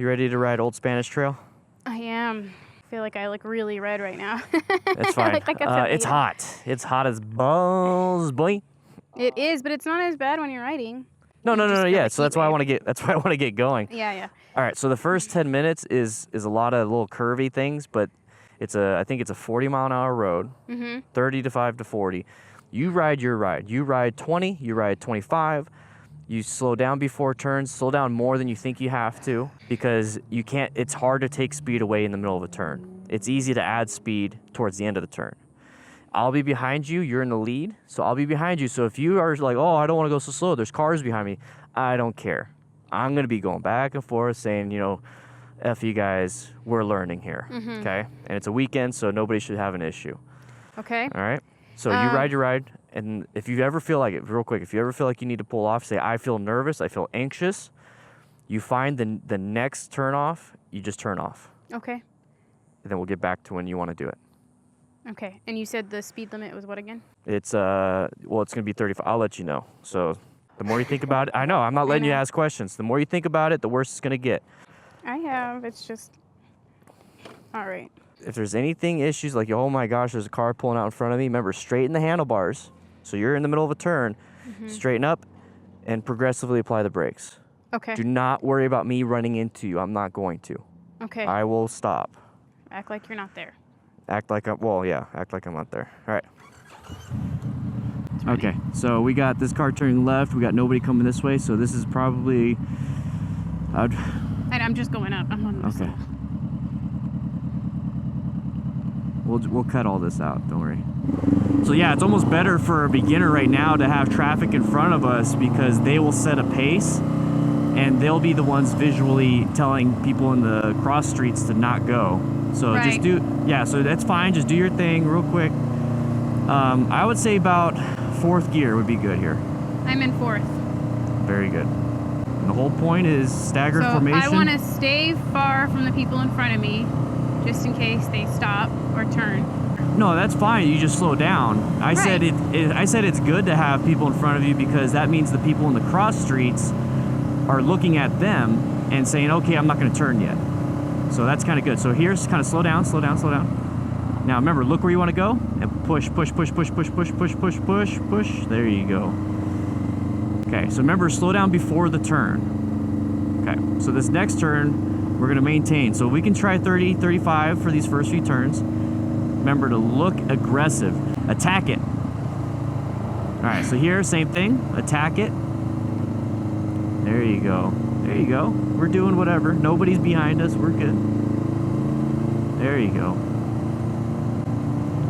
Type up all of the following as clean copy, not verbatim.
You ready to ride Old Spanish Trail? I am. I feel like I look really red right now. It's fine. It's hot. It's hot as balls, boy. It is, but it's not as bad when you're riding. No. Yeah, so that's why I want to get. That's why I want to get going. Yeah. All right. So the first 10 minutes is a lot of little curvy things, but I think it's a 40-mile-an-hour road. 35 to 40. You ride your ride. You ride 20. You ride 25. You slow down before turns. Slow down more than you think you have to because you can't. It's hard to take speed away in the middle of a turn. It's easy to add speed towards the end of the turn. I'll be behind you. You're in the lead, so I'll be behind you. So if you are like, oh, I don't want to go so slow, there's cars behind me, I don't care. I'm going to be going back and forth saying, F you guys, we're learning here, okay? And it's a weekend, so nobody should have an issue. Okay. All right? So you ride your ride, and if you ever feel like it, real quick, if you ever feel like you need to pull off, say, I feel nervous, I feel anxious, you find the next turn off, you just turn off. Okay. And then we'll get back to when you want to do it. Okay, and you said the speed limit was what again? It's it's going to be 35. I'll let you know. So the more you think about it, I know, I'm not letting you ask questions. The more you think about it, the worse it's going to get. I have, it's just, all right. If there's anything issues like, oh my gosh, there's a car pulling out in front of me, remember, straighten the handlebars. So you're in the middle of a turn, straighten up, and progressively apply the brakes. Okay. Do not worry about me running into you. I'm not going to. Okay. I will stop. Act like you're not there. Act like I'm not there. All right. Okay, so we got this car turning left. We got nobody coming this way, so this is probably... I'm just going up. I'm on this side. We'll cut all this out, don't worry. So yeah, it's almost better for a beginner right now to have traffic in front of us because they will set a pace and they'll be the ones visually telling people in the cross streets to not go. So just so that's fine. Just do your thing real quick. I would say about 4th gear would be good here. I'm in 4th. Very good. And the whole point is staggered formation. I want to stay far from the people in front of me just in case they stop or turn. No, that's fine. You just slow down. I said it's good to have people in front of you because that means the people in the cross streets are looking at them and saying, okay, I'm not going to turn yet. So that's kind of good. So here's kind of slow down. Now remember, look where you want to go and push. There you go. Okay, so remember, slow down before the turn. Okay, so this next turn, we're going to maintain. So we can try 30, 35 for these first few turns. Remember to look aggressive. Attack it. All right, so here, same thing. Attack it. There you go. There you go. We're doing whatever. Nobody's behind us. We're good. There you go.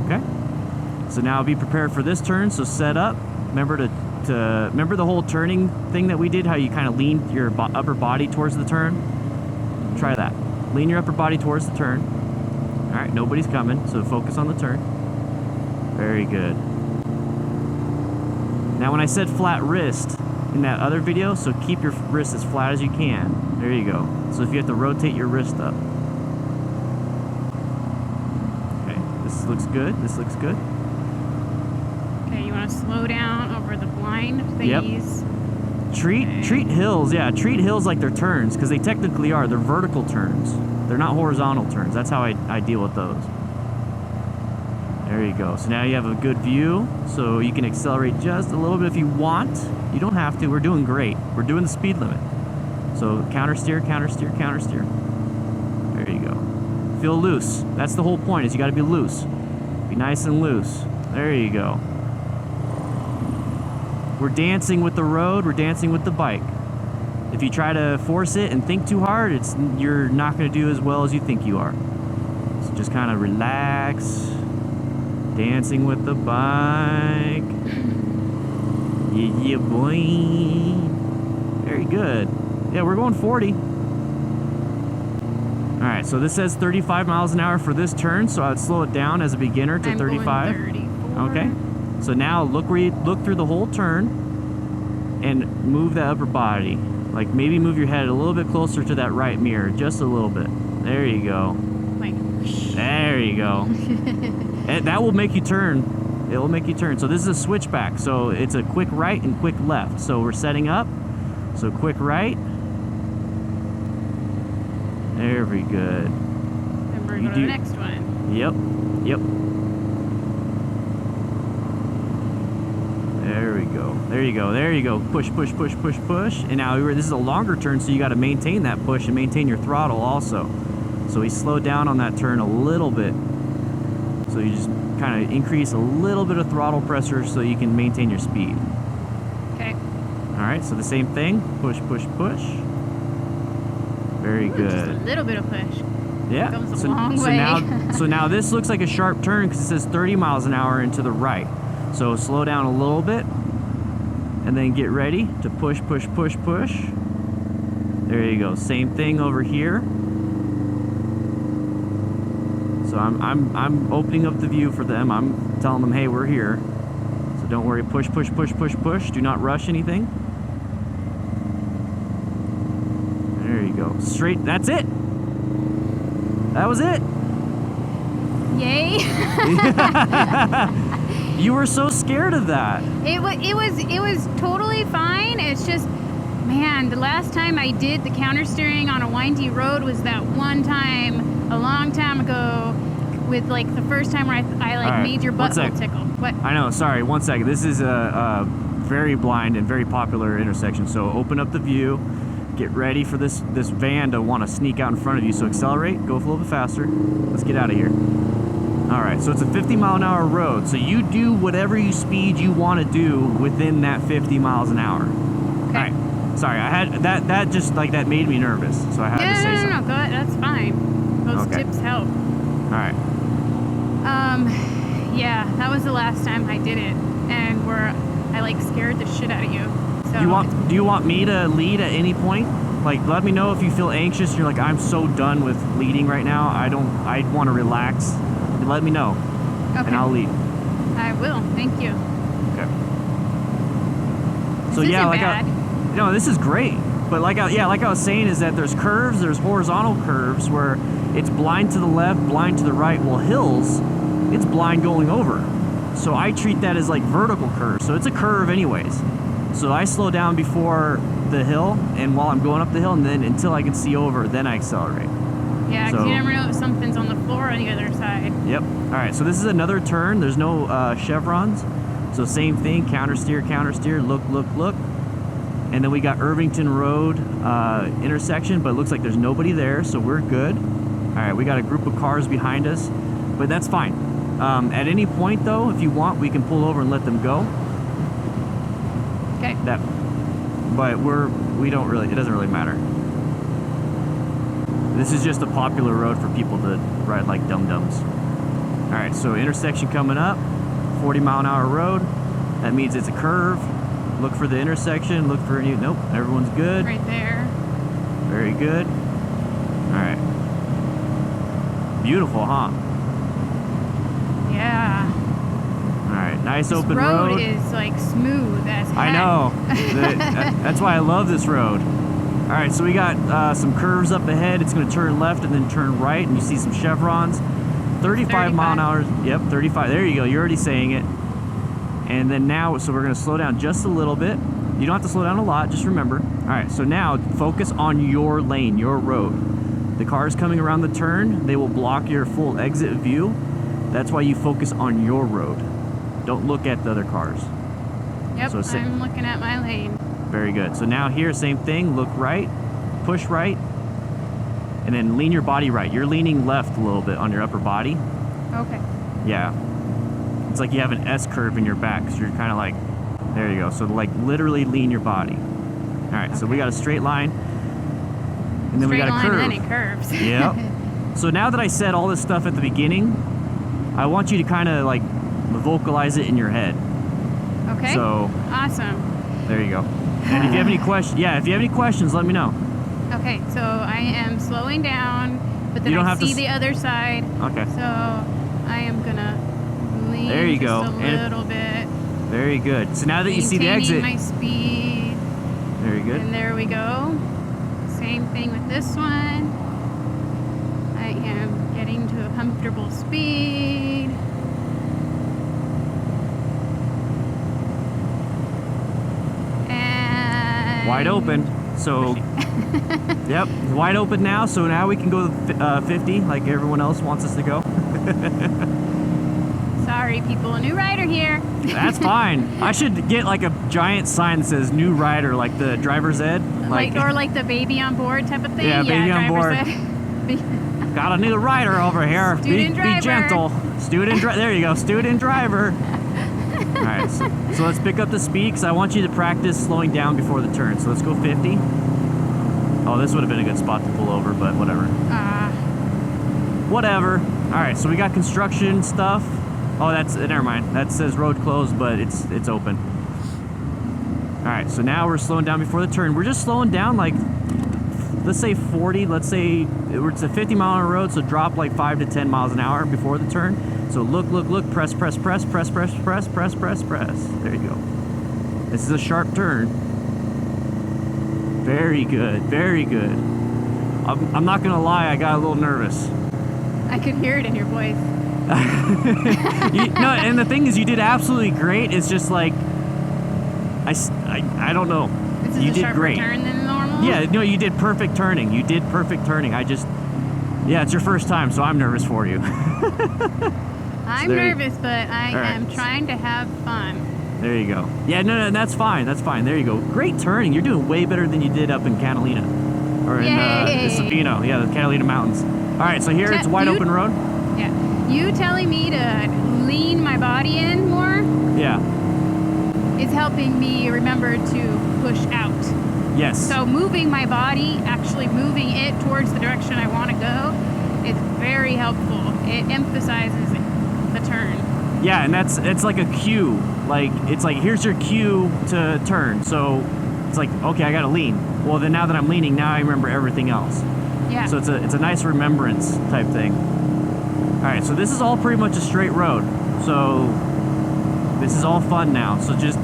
Okay. So now be prepared for this turn. So set up. Remember to remember the whole turning thing that we did, how you kind of leaned your upper body towards the turn? Try that. Lean your upper body towards the turn. All right, nobody's coming, so focus on the turn. Very good. Now when I said flat wrist in that other video, so keep your wrist as flat as you can. There you go. So if you have to rotate your wrist up. Okay, this looks good. This looks good. Okay, you want to slow down over the blind thingies. Yep. Treat hills, treat hills like they're turns, because they technically are. They're vertical turns. They're not horizontal turns. That's how I deal with those. There you go. So now you have a good view, so you can accelerate just a little bit if you want. You don't have to. We're doing great. We're doing the speed limit. So counter steer. There you go. Feel loose. That's the whole point, is you got to be loose. Be nice and loose. There you go. We're dancing with the road. We're dancing with the bike. If you try to force it and think too hard, you're not going to do as well as you think you are. So just kind of relax. Dancing with the bike. Yeah, boy. Very good. Yeah, we're going 40. All right, so this says 35 miles an hour for this turn, so I would slow it down as a beginner to 35. Going 34. Okay. So now look through the whole turn and move that upper body. Like maybe move your head a little bit closer to that right mirror, just a little bit. There you go. There you go. And that will make you turn. It will make you turn. So this is a switchback. So it's a quick right and quick left. So we're setting up. So quick right. Very good. Then we're going to go to the next one. Yep. There we go. There you go. There you go. Push, push, push, push, push. And now this is a longer turn, so you got to maintain that push and maintain your throttle also. So we slowed down on that turn a little bit. So you just kind of increase a little bit of throttle pressure so you can maintain your speed. Okay. All right, so the same thing. Push, push, push. Very good. Just a little bit of push. Yeah. Goes a long way. So now this looks like a sharp turn because it says 30 miles an hour and to the right. So slow down a little bit and then get ready to push, push, push, push. There you go. Same thing over here. So I'm opening up the view for them. I'm telling them, hey, we're here. So don't worry. Push, push, push, push, push. Do not rush anything. There you go. Straight. That's it. That was it. Yay. You were so scared of that. It was totally fine. It's just, man, the last time I did the counter steering on a windy road was that one time a long time ago with like the first time where I right, made your butthole tickle. What? I know, sorry, 1 second. This is a very blind and very popular intersection. So open up the view, get ready for this van to want to sneak out in front of you. So accelerate, go a little bit faster. Let's get out of here. All right, so it's a 50-mile-an-hour road. So you do whatever speed you want to do within that 50 miles an hour. Okay. All right. Sorry, I had that just like that made me nervous, so I had to say something. No, go ahead. That's fine. Those tips help. All right. Yeah, that was the last time I did it, and I like scared the shit out of you. So Do you want me to lead at any point? Like, let me know if you feel anxious. You're like, I'm so done with leading right now. I want to relax. Let me know, and I'll lead. I will. Thank you. Okay. This So yeah, isn't bad. this is great. But like I was saying, is that there's curves, there's horizontal curves where it's blind to the left, blind to the right. Well, hills, it's blind going over. So I treat that as like vertical curves. So it's a curve anyways. So I slow down before the hill, and while I'm going up the hill, and then until I can see over, then I accelerate. Yeah, because you never know if something's on the floor on the other side. Yep. All right, so this is another turn. There's no chevrons. So same thing, counter steer, look, look, look. And then we got Irvington Road intersection, but it looks like there's nobody there, so we're good. All right, we got a group of cars behind us, but that's fine. At any point, though, if you want, we can pull over and let them go. Okay. But it doesn't really matter. This is just a popular road for people to ride like dum-dums. All right, so intersection coming up, 40-mile-an-hour road. That means it's a curve. Look for the intersection. Look for any. Nope, everyone's good. Right there. Very good. All right. Beautiful, huh? Yeah. All right, nice this open road. road. Is like smooth as heck. I know. That's why I love this road. All right, so we got some curves up ahead. It's going to turn left and then turn right, and you see some chevrons. 35 mile an hour. Yep, 35. There you go. You're already saying it. And then now, so we're going to slow down just a little bit. You don't have to slow down a lot, just remember. All right, so now focus on your lane, your road. The cars coming around the turn, they will block your full exit view. That's why you focus on your road. Don't look at the other cars. Yep, So I'm looking at my lane. Very good. So now here, same thing. Look right, push right, and then lean your body right. You're leaning left a little bit on your upper body. Okay. Yeah. It's like you have an S curve in your back, so you're kind of like, there you go. So like literally lean your body. All right, so we got a straight line, and then we got a curve. And then it curves. Yep. So now that I said all this stuff at the beginning, I want you to kind of like vocalize it in your head. Okay. So awesome. There you go. And if you have any questions, let me know. Okay, so I am slowing down, but then I see the other side. Okay. So I am gonna lean there you go. just a little bit. Very good. So now that you see the exit, my speed. Very good. And there we go. Same thing with this one. I am getting to a comfortable speed. And wide open. So, yep, wide open now. So now we can go 50 like everyone else wants us to go. Sorry, people, a new rider here. That's fine. I should get like a giant sign that says "New Rider," like the driver's ed, or like the baby on board type of thing. Yeah, baby on board. Got a new rider over here. Student driver. Be gentle. There you go. Student driver. All right, so let's pick up the speed because I want you to practice slowing down before the turn. So let's go 50. Oh, this would have been a good spot to pull over, but whatever. Whatever. All right, so we got construction stuff. Oh, that's never mind. That says road closed, but it's open. All right, so now we're slowing down before the turn. We're just slowing down like, let's say 40. Let's say it's a 50-mile-an-hour road, so drop like 5 to 10 miles an hour before the turn. So look, press. There you go. This is a sharp turn. Very good, very good. I'm not gonna lie, I got a little nervous. I could hear it in your voice. No, and the thing is, you did absolutely great. It's just like, I don't know. This is you a did sharper great. turn than normal? Yeah, no, you did perfect turning. You did perfect turning. Yeah, it's your first time, so I'm nervous for you. I'm nervous, but I am trying to have fun. There you go. Yeah, no, that's fine. That's fine. There you go. Great turning. You're doing way better than you did up in Catalina. Or in Sabino. Yeah, the Catalina Mountains. All right, so here it's a wide open road. Yeah. You telling me to lean my body in more? Yeah. Is helping me remember to push out. Yes. So moving my body, actually moving it towards the direction I want to go, is very helpful. It emphasizes the turn. Yeah, and it's like a cue. Like, it's like, here's your cue to turn. So it's like, okay, I gotta lean. Well, then now that I'm leaning, now I remember everything else. Yeah. So it's a nice remembrance type thing. All right, so this is all pretty much a straight road. So this is all fun now. So just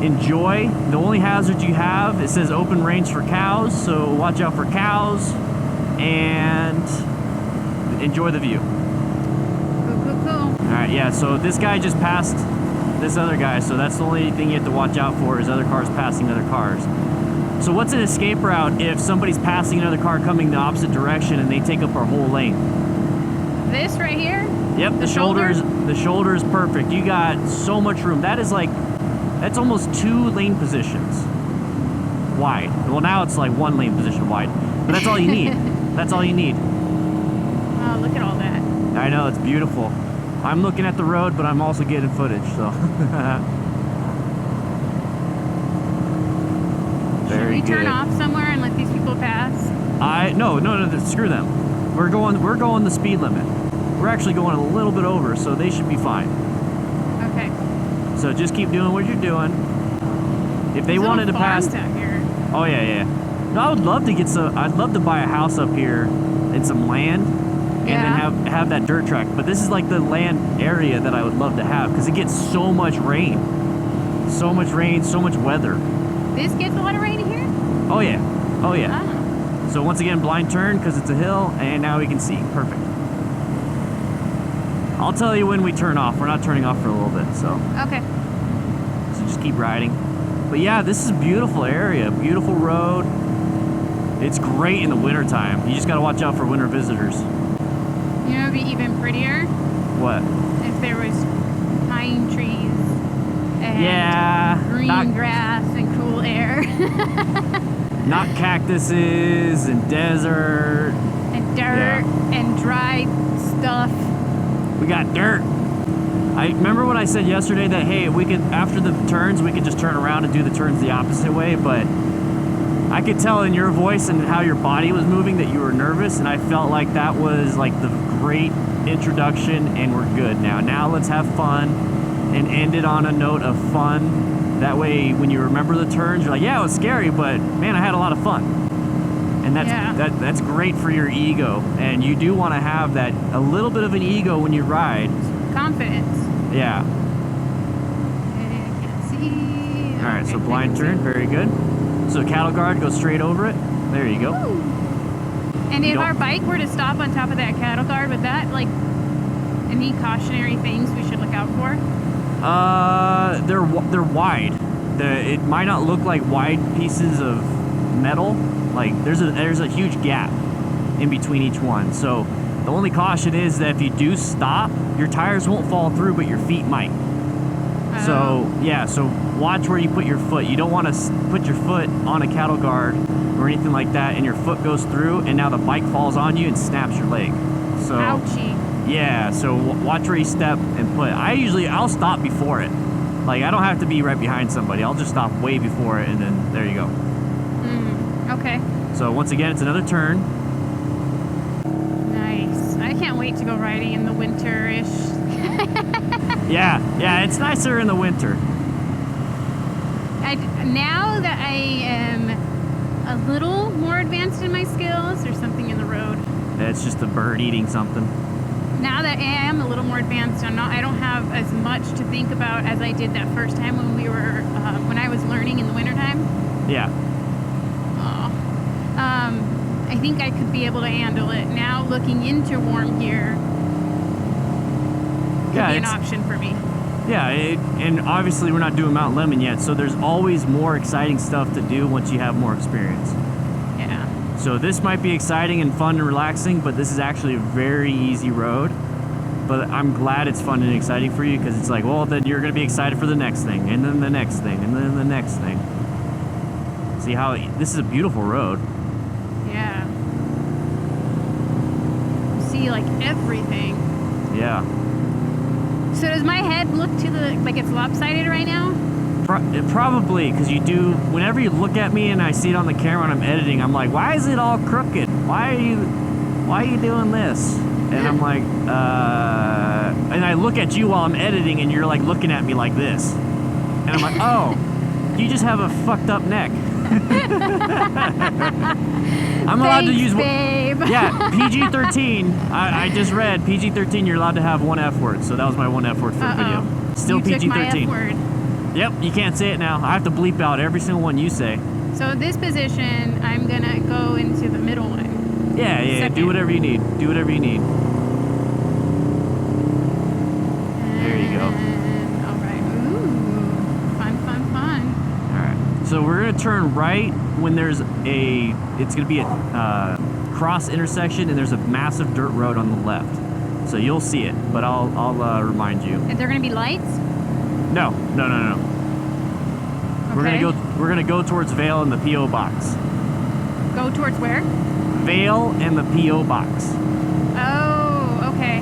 enjoy. The only hazard you have, it says open range for cows. So watch out for cows and enjoy the view. Cool. All right, yeah, so this guy just passed this other guy, so that's the only thing you have to watch out for is other cars passing other cars. So what's an escape route if somebody's passing another car coming the opposite direction and they take up our whole lane? This right here? Yep, the shoulder is perfect. You got so much room. That's almost 2 lane positions wide. Well, now it's like 1 lane position wide, but that's all you need. That's all you need. Oh, look at all that. I know, it's beautiful. I'm looking at the road, but I'm also getting footage, so. Very Should we turn off somewhere and let these people pass? No, screw them. We're going the speed limit. We're actually going a little bit over, so they should be fine. Okay. So just keep doing what you're doing. If they wanted to pass. Out here. Oh yeah. No, I would love to I'd love to buy a house up here and some land. And then have that dirt track. But this is like the land area that I would love to have because it gets so much rain. So much rain, so much weather. This gets a lot of rain here? Oh yeah. Oh. So once again, blind turn because it's a hill and now we can see. Perfect. I'll tell you when we turn off. We're not turning off for a little bit, so. Okay. So just keep riding. But yeah, this is a beautiful area, beautiful road. It's great in the wintertime. You just gotta watch out for winter visitors. You know, it'd be even prettier. What? If there was pine trees and green grass and cool air. Not cactuses and desert. And dirt and dry stuff. We got dirt. I remember when I said yesterday that, hey, we could, after the turns, we could just turn around and do the turns the opposite way, but I could tell in your voice and how your body was moving that you were nervous, and I felt like that was like the great introduction, and we're good now. Now let's have fun and end it on a note of fun. That way, when you remember the turns, you're like, yeah, it was scary, but man, I had a lot of fun. And that's great for your ego, and you do want to have that a little bit of an ego when you ride. Confidence. Yeah. I can't see. All right, so blind turn, very good. So cattle guard, go straight over it. There you go. Ooh. And if our bike were to stop on top of that cattle guard, would that, like, any cautionary things we should look out for? They're wide. It might not look like wide pieces of metal, like there's a huge gap in between each one. So the only caution is that if you do stop, your tires won't fall through, but your feet might. So yeah, so watch where you put your foot. You don't want to put your foot on a cattle guard or anything like that, and your foot goes through, and now the bike falls on you and snaps your leg. So ouchie. Yeah, so watch where you step and put. I'll stop before it. Like, I don't have to be right behind somebody. I'll just stop way before it, and then there you go. Okay. So once again, it's another turn. Nice. I can't wait to go riding in the winter-ish. Yeah, it's nicer in the winter. Now that I am a little more advanced in my skills, there's something in the road. It's just a bird eating something. Now that I am a little more advanced, I don't have as much to think about as I did that first time when I was learning in the wintertime. Yeah. I think I could be able to handle it. Now looking into warm gear could be an option for me. Yeah, and obviously we're not doing Mount Lemmon yet, so there's always more exciting stuff to do once you have more experience. Yeah. So this might be exciting and fun and relaxing, but this is actually a very easy road. But I'm glad it's fun and exciting for you, because it's like, well, then you're going to be excited for the next thing, and then the next thing, and then the next thing. See how this is a beautiful road. Yeah. You see, like, everything. Yeah. So does my head look like it's lopsided right now? Probably, because you do, whenever you look at me and I see it on the camera and I'm editing, I'm like, why is it all crooked? Why are you doing this? And I'm like, and I look at you while I'm editing and you're like looking at me like this. And I'm like, oh, you just have a fucked up neck. I'm allowed to use, babe. Yeah, PG-13. I just read PG-13. You're allowed to have one F word, so that was my one F word for the video. Still you PG-13. Took my F word. Yep, you can't say it now. I have to bleep out every single one you say. So this position, I'm gonna go into the middle one. Yeah. Second. Do whatever you need. Do whatever you need. There you go. All right. Ooh, fun. All right. So we're gonna turn right when there's it's gonna be a cross intersection, and there's a massive dirt road on the left. So you'll see it, but I'll remind you. Is there gonna be lights? No. Okay. We're gonna go towards Vail and the P.O. box. Go towards where? Vail and the P.O. box. Oh, okay.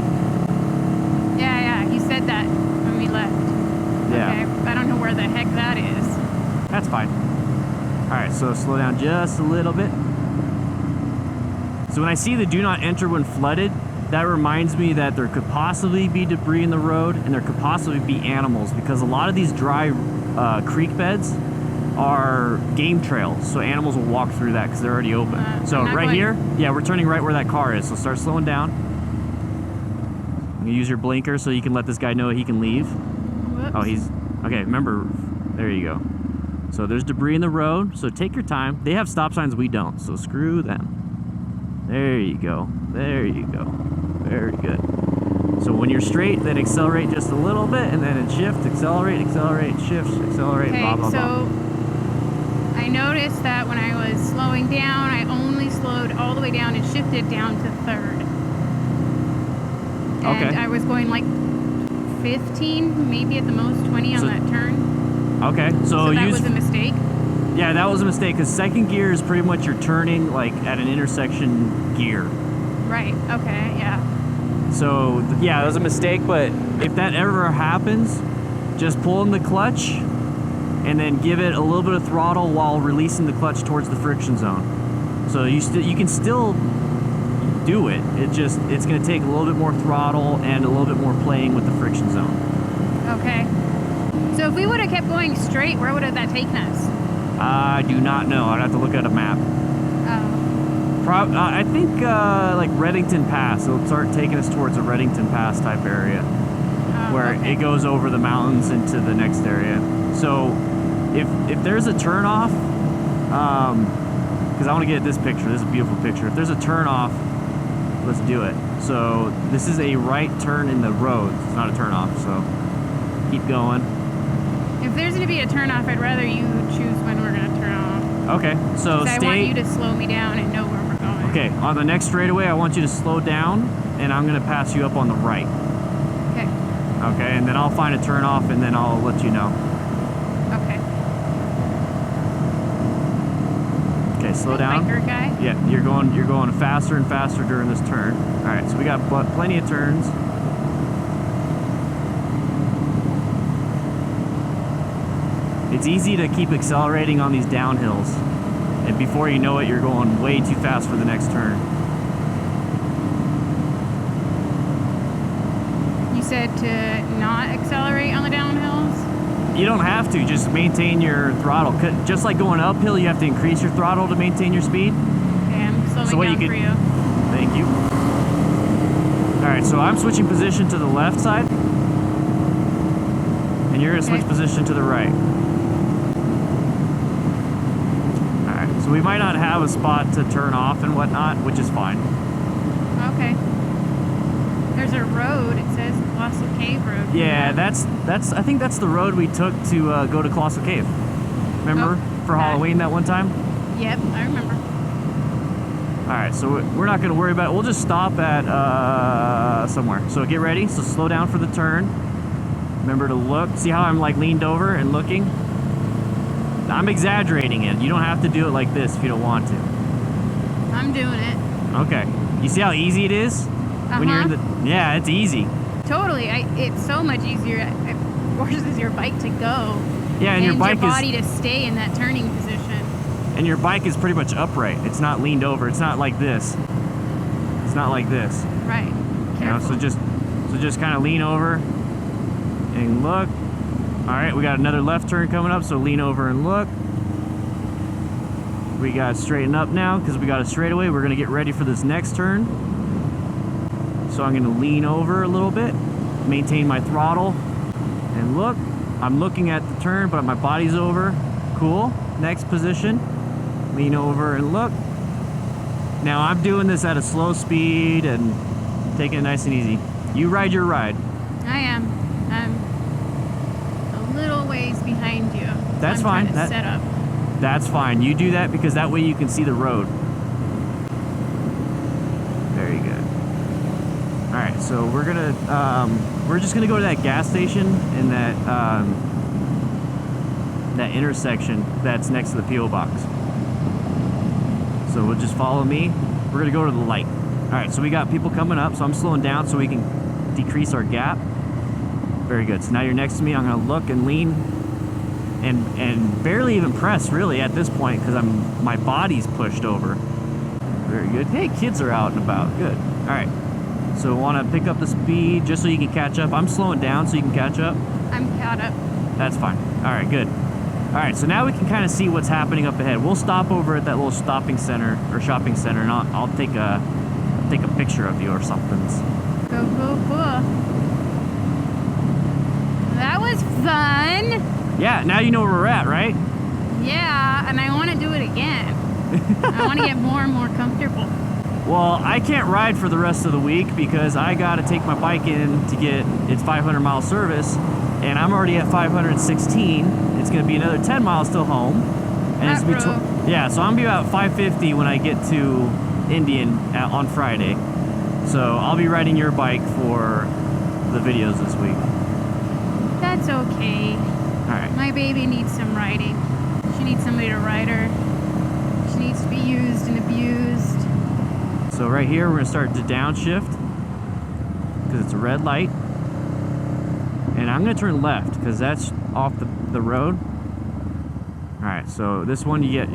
Yeah. You said that when we left. Yeah. Okay. I don't know where the heck that is. That's fine. All right, so slow down just a little bit. So when I see the do not enter when flooded, that reminds me that there could possibly be debris in the road, and there could possibly be animals, because a lot of these dry creek beds are game trails, so animals will walk through that because they're already open. So right here, yeah, we're turning right where that car is, so start slowing down. You use your blinker so you can let this guy know he can leave. Whoops. Oh, okay, remember, there you go. So there's debris in the road, so take your time. They have stop signs, we don't, so screw them. There you go. Very good. So when you're straight, then accelerate just a little bit, and then shift, accelerate, shift, accelerate, okay, blah, blah, so blah. I noticed that when I was slowing down, I only slowed all the way down and shifted down to third. And I was going like 15, maybe at the most 20 on that turn. Okay, so that was a mistake? Yeah, that was a mistake, because second gear is pretty much you're turning like at an intersection gear. Right, okay, yeah. So, yeah, that was a mistake, but if that ever happens, just pull in the clutch and then give it a little bit of throttle while releasing the clutch towards the friction zone. So you can still do it. It's going to take a little bit more throttle and a little bit more playing with the friction zone. Okay. So if we would have kept going straight, where would have that taken us? I do not know. I'd have to look at a map. Oh. I think like Reddington Pass. It'll start taking us towards a Reddington Pass type area, where it goes over the mountains into the next area. So if there's a turnoff, because I want to get this picture. This is a beautiful picture. If there's a turnoff, let's do it. So this is a right turn in the road. It's not a turnoff. So keep going. If there's going to be a turnoff, I'd rather you choose when we're going to turn off. Okay, so I stay. want you to slow me down and know where we're going. Okay, on the next straightaway, I want you to slow down, and I'm gonna pass you up on the right. Okay. Okay, and then I'll find a turn off, and then I'll let you know. Okay. Okay, slow down. Biker guy. Yeah, you're going faster and faster during this turn. All right, so we got plenty of turns. It's easy to keep accelerating on these downhills, and before you know it, you're going way too fast for the next turn. You said to not accelerate on the downhills? You don't have to, just maintain your throttle. Just like going uphill, you have to increase your throttle to maintain your speed. Okay, I'm slowing down for you. Thank you. All right, so I'm switching position to the left side, and you're gonna switch position to the right. All right, so we might not have a spot to turn off and whatnot, which is fine. Okay. There's a road. It says Colossal Cave Road. Yeah, that's. I think that's the road we took to go to Colossal Cave. Remember for Halloween that one time? Yep, I remember. All right, so we're not going to worry about it. We'll just stop at somewhere. So get ready. So slow down for the turn. Remember to look. See how I'm like leaned over and looking? I'm exaggerating it. You don't have to do it like this if you don't want to. I'm doing it. Okay. You see how easy it is? When you're in the, yeah, it's easy. Totally. It's so much easier. It forces your bike to go. Yeah, and your body to stay in that turning position. And your bike is pretty much upright. It's not leaned over. It's not like this. It's not like this. Right. You know, so just kind of lean over and look. All right, we got another left turn coming up, so lean over and look. We got to straighten up now because we got a straightaway. We're going to get ready for this next turn. So I'm going to lean over a little bit, maintain my throttle, and look. I'm looking at the turn, but my body's over. Cool. Next position. Lean over and look. Now I'm doing this at a slow speed and taking it nice and easy. You ride your ride. I am. I'm a little ways behind you. That's fine. Set up. That's fine. You do that because that way you can see the road. Very good. All right, so we're just gonna go to that gas station in that that intersection that's next to the P.O. box. So we'll just follow me. We're gonna go to the light. All right, so we got people coming up, so I'm slowing down so we can decrease our gap. Very good. So now you're next to me. I'm gonna look and lean, and barely even press really at this point because my body's pushed over. Very good. Hey, kids are out and about. Good. All right. So want to pick up the speed just so you can catch up. I'm slowing down so you can catch up. I'm caught up. That's fine. All right, good. All right, so now we can kind of see what's happening up ahead. We'll stop over at that little shopping center, and I'll take a picture of you or something. Cool. That was fun. Yeah, now you know where we're at, right? Yeah, and I want to do it again. I want to get more and more comfortable. Well, I can't ride for the rest of the week because I got to take my bike in to get its 500-mile service, and I'm already at 516. It's going to be another 10 miles till home. And it's yeah, so I'm going to be about 550 when I get to Indian on Friday. So I'll be riding your bike for the videos this week. That's okay. All right. My baby needs some riding. She needs somebody to ride her. She needs to be used and abused. So right here, we're going to start to downshift because it's a red light. And I'm going to turn left because that's off the road. All right, so this one you get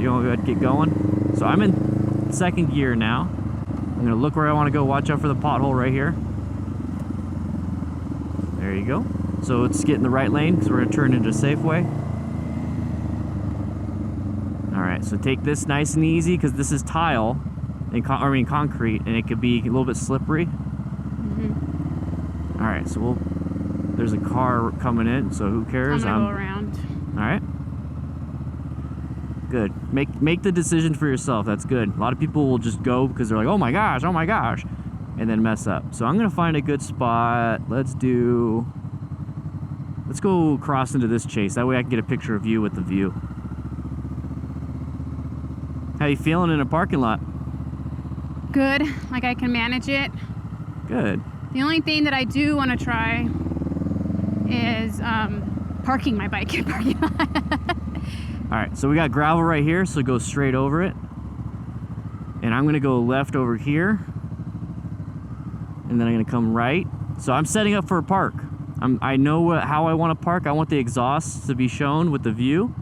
going. So I'm in second gear now. I'm going to look where I want to go. Watch out for the pothole right here. There you go. So let's get in the right lane because we're going to turn into Safeway. All right, so take this nice and easy because this is tile. Concrete, and it could be a little bit slippery. All right, so there's a car coming in, so who cares? I'm gonna go around. All right, good. Make the decision for yourself. That's good. A lot of people will just go because they're like, oh my gosh, and then mess up. So I'm gonna find a good spot. Let's go cross into this chase. That way I can get a picture of you with the view. How you feeling in a parking lot? Good. Like I can manage it. Good. The only thing that I do want to try is parking my bike in a parking lot. All right, so we got gravel right here, so go straight over it. And I'm gonna go left over here. And then I'm gonna come right. So I'm setting up for a park. I know how I want to park. I want the exhaust to be shown with the view.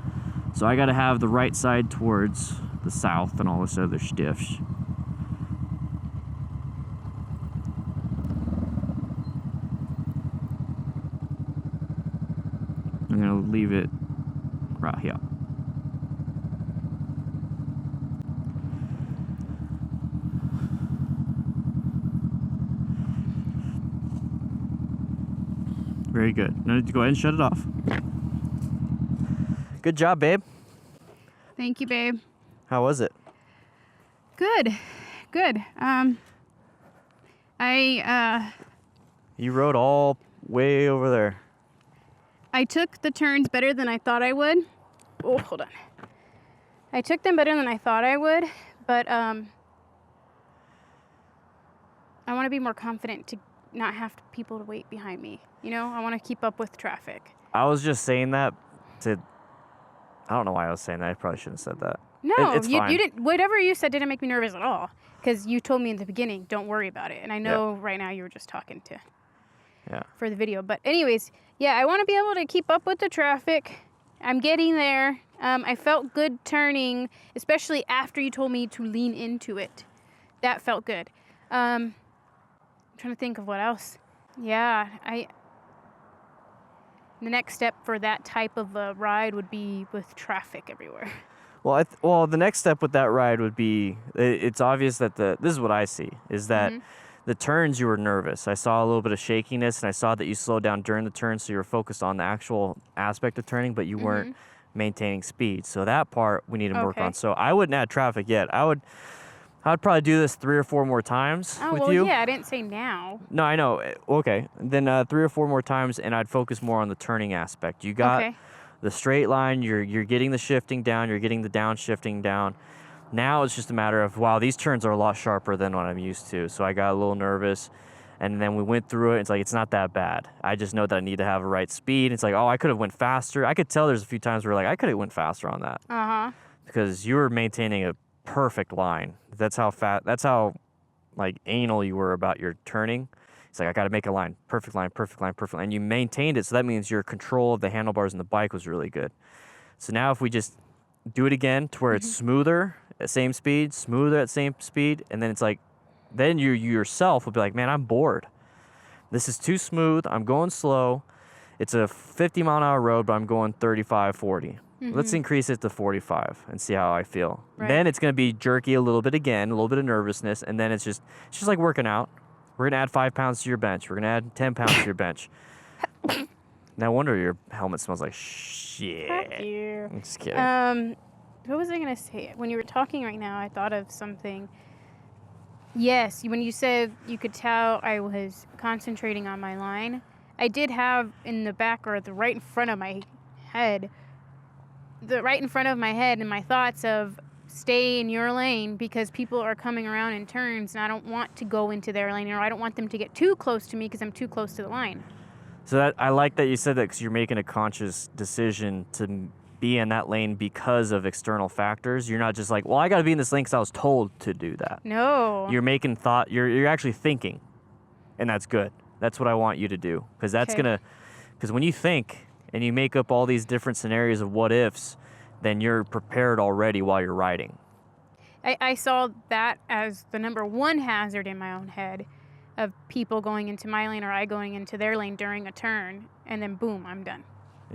So I gotta have the right side towards the south and all this other stiffs. I'm gonna leave it right here. Very good. Now go ahead and shut it off. Good job, babe. Thank you, babe. How was it? Good. You rode all way over there. I took the turns better than I thought I would. Oh, hold on. I took them better than I thought I would, but I want to be more confident to not have people to wait behind me. You know, I want to keep up with traffic. I was just saying that to... I don't know why I was saying that. I probably shouldn't have said that. No, it's fine. You didn't. Whatever you said didn't make me nervous at all. Because you told me in the beginning, don't worry about it. And I know right now you were just talking for the video. But anyways, yeah, I want to be able to keep up with the traffic. I'm getting there. I felt good turning, especially after you told me to lean into it. That felt good. I'm trying to think of what else. Yeah, the next step for that type of a ride would be with traffic everywhere. Well, the next step with that ride would be, it's obvious that this is what I see, is that the turns you were nervous. I saw a little bit of shakiness, and I saw that you slowed down during the turn, so you were focused on the actual aspect of turning, but you weren't maintaining speed. So that part we need to work on. So I wouldn't add traffic yet. I'd probably do this 3 or 4 more times with you. Yeah, I didn't say now. No, I know. Okay. Then 3 or 4 more times, and I'd focus more on the turning aspect. You got the straight line, you're getting the shifting down, you're getting the downshifting down. Now it's just a matter of, wow, these turns are a lot sharper than what I'm used to. So I got a little nervous, and then we went through it. It's like, it's not that bad. I just know that I need to have a right speed. It's like, oh, I could have went faster. I could tell there's a few times where like I could have went faster on that. Because you were maintaining a perfect line. That's how like anal you were about your turning. It's like, I got to make a line, perfect line, perfect line, perfect line. And you maintained it, so that means your control of the handlebars and the bike was really good. So now if we just do it again to where it's smoother at same speed, smoother at same speed, and then it's like, then you yourself will be like, man, I'm bored. This is too smooth. I'm going slow. It's a 50-mile-an-hour road, but I'm going 35, 40. Let's increase it to 45 and see how I feel. Right. Then it's going to be jerky a little bit again, a little bit of nervousness, and then it's just like working out. We're going to add 5 pounds to your bench. We're going to add 10 pounds to your bench. No wonder your helmet smells like shit. Fuck you. I'm just kidding. What was I going to say? When you were talking right now, I thought of something. Yes, when you said you could tell I was concentrating on my line, I did have in the back or the right in front of my head, and my thoughts of stay in your lane because people are coming around in turns and I don't want to go into their lane, or I don't want them to get too close to me because I'm too close to the line. So I like that you said that, because you're making a conscious decision to be in that lane because of external factors. You're not just like, well, I got to be in this lane because I was told to do that. No. You're making thought. You're actually thinking, and that's good. That's what I want you to do, because because when you think and you make up all these different scenarios of what ifs, then you're prepared already while you're riding. I saw that as the number one hazard in my own head of people going into my lane or I going into their lane during a turn, and then boom, I'm done.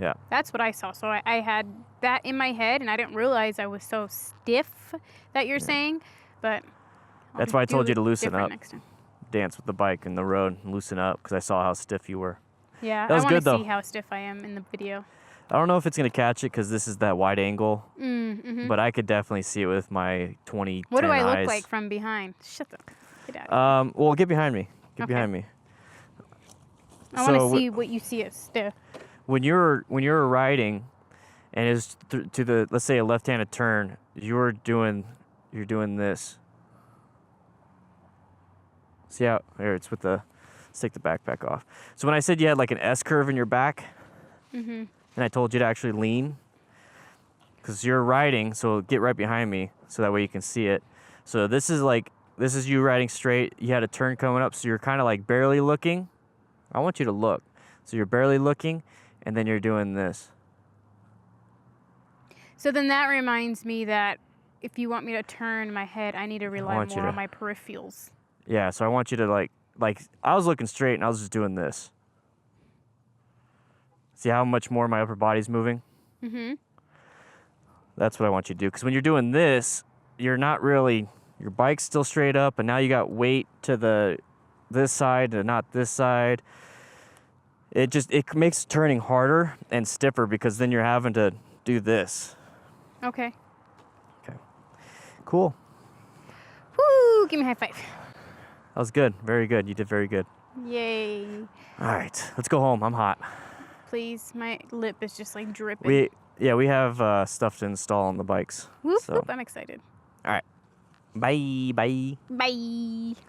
Yeah. That's what I saw. So I had that in my head, and I didn't realize I was so stiff that you're saying, but that's why I told you to loosen up. Next time. Dance with the bike in the road and loosen up, because I saw how stiff you were. Yeah, that was good, though. I want to see how stiff I am in the video. I don't know if it's going to catch it because this is that wide angle, but I could definitely see it with my 20/10 What do I eyes. look like from behind? Shut the... Get out of here. Well, get behind me. Get behind me. I want to see what you see as stiff. When you're riding, and it's to the, let's say, a left-handed turn, you're doing you're doing this. See how, here, it's with the, stick the backpack off. So when I said you had like an S curve in your back, and I told you to actually lean, because you're riding, so get right behind me, so that way you can see it. So this is you riding straight. You had a turn coming up, so you're kind of like barely looking. I want you to look. So you're barely looking, and then you're doing this. So then that reminds me that if you want me to turn my head, I need to rely more on my peripherals. Yeah, so I want you to like I was looking straight and I was just doing this. See how much more my upper body's moving? Mm-hmm. That's what I want you to do. Because when you're doing this, you're not really, your bike's still straight up, and now you got weight to this side and not this side. It makes turning harder and stiffer because then you're having to do this. Okay. Okay. Cool. Woo! Give me a high five. That was good. Very good. You did very good. Yay. All right. Let's go home. I'm hot. Please. My lip is just like dripping. We have stuff to install on the bikes. Whoop, so. whoop. I'm excited. All right. Bye. Bye. Bye.